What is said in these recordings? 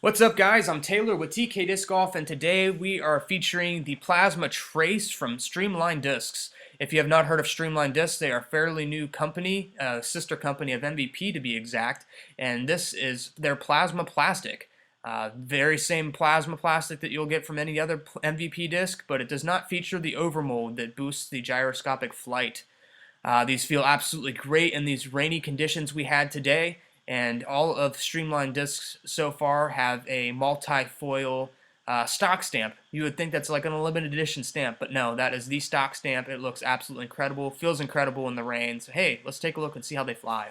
What's up, guys? I'm Taylor with TK Disc Golf, and today we are featuring the Plasma Trace from Streamline Discs. If you have not heard of Streamline Discs, they are a fairly new company, sister company of MVP to be exact, and this is their plasma plastic. Very same plasma plastic that you'll get from any other MVP disc, but it does not feature the overmold that boosts the gyroscopic flight. These feel absolutely great in these rainy conditions we had today. And all of Streamline Discs so far have a multi-foil stock stamp. You would think that's like an limited edition stamp, but no, that is the stock stamp. It looks absolutely incredible, feels incredible in the rain. So hey, let's take a look and see how they fly.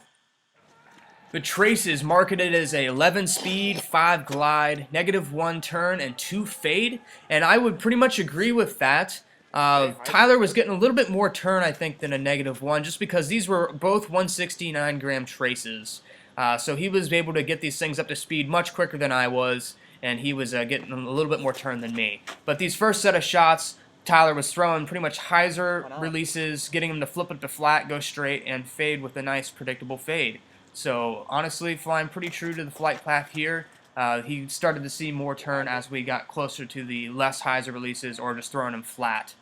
The Trace is marketed as a 11 speed, 5 glide, -1 turn, and 2 fade, and I would pretty much agree with that. Tyler was getting a little bit more turn, I think, than a -1, just because these were both 169 gram traces. So he was able to get these things up to speed much quicker than I was, and he was getting a little bit more turn than me. But these first set of shots, Tyler was throwing pretty much hyzer releases, getting him to flip it to flat, go straight, and fade with a nice predictable fade. So honestly, flying pretty true to the flight path here. He started to see more turn as we got closer to the less hyzer releases or just throwing him flat.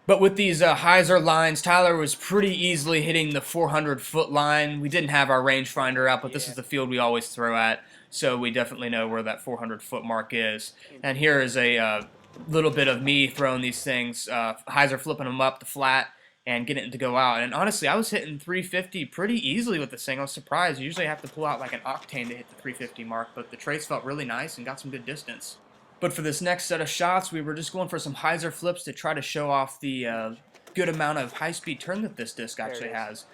But with these hyzer lines, Tyler was pretty easily hitting the 400-foot line. We didn't have our rangefinder up, but this is the field we always throw at, so we definitely know where that 400-foot mark is. And here is a little bit of me throwing these things, hyzer flipping them up to flat and getting it to go out. And honestly, I was hitting 350 pretty easily with this thing. I was surprised. You usually have to pull out like an octane to hit the 350 mark, but the trace felt really nice and got some good distance. But for this next set of shots, we were just going for some hyzer flips to try to show off the good amount of high-speed turn that this disc actually has.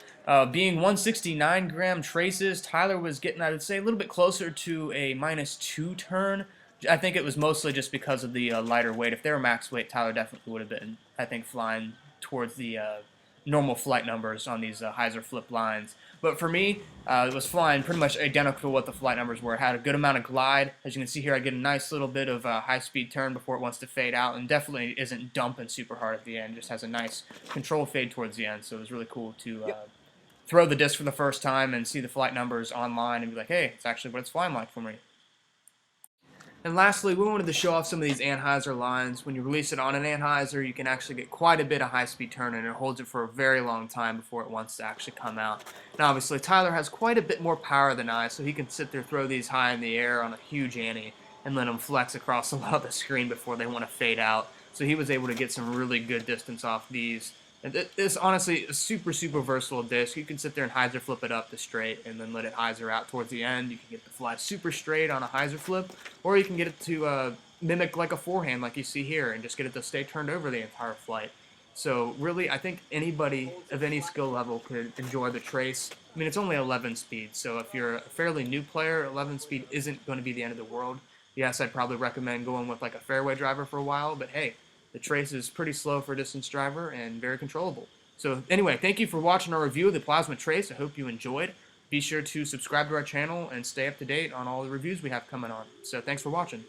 Being 169 gram traces, Tyler was getting, I would say, a little bit closer to a -2 turn. I think it was mostly just because of the lighter weight. If they were max weight, Tyler definitely would have been, I think, flying towards the normal flight numbers on these hyzer flip lines. But for me, it was flying pretty much identical to what the flight numbers were. It had a good amount of glide. As you can see here, I get a nice little bit of high-speed turn before it wants to fade out, and definitely isn't dumping super hard at the end. Just has a nice controlled fade towards the end, so it was really cool to throw the disc for the first time and see the flight numbers online and be like, hey, it's actually what it's flying like for me. And lastly, we wanted to show off some of these anhyzer lines. When you release it on an anhyzer, you can actually get quite a bit of high-speed turn, and it holds it for a very long time before it wants to actually come out. And obviously, Tyler has quite a bit more power than I, so he can sit there, throw these high in the air on a huge ante, and let them flex across a lot of the screen before they want to fade out. So he was able to get some really good distance off these. And this honestly is a super versatile disc. You can sit there and hyzer flip it up to straight and then let it hyzer out towards the end. You can get the fly super straight on a hyzer flip, or you can get it to mimic like a forehand like you see here and just get it to stay turned over the entire flight. So really, I think anybody of any skill level could enjoy the Trace. I mean, it's only 11 speed, so if you're a fairly new player, 11 speed isn't going to be the end of the world. Yes, I'd probably recommend going with like a fairway driver for a while, but hey, the Trace is pretty slow for a distance driver and very controllable. So anyway, thank you for watching our review of the Plasma Trace. I hope you enjoyed. Be sure to subscribe to our channel and stay up to date on all the reviews we have coming on. So thanks for watching.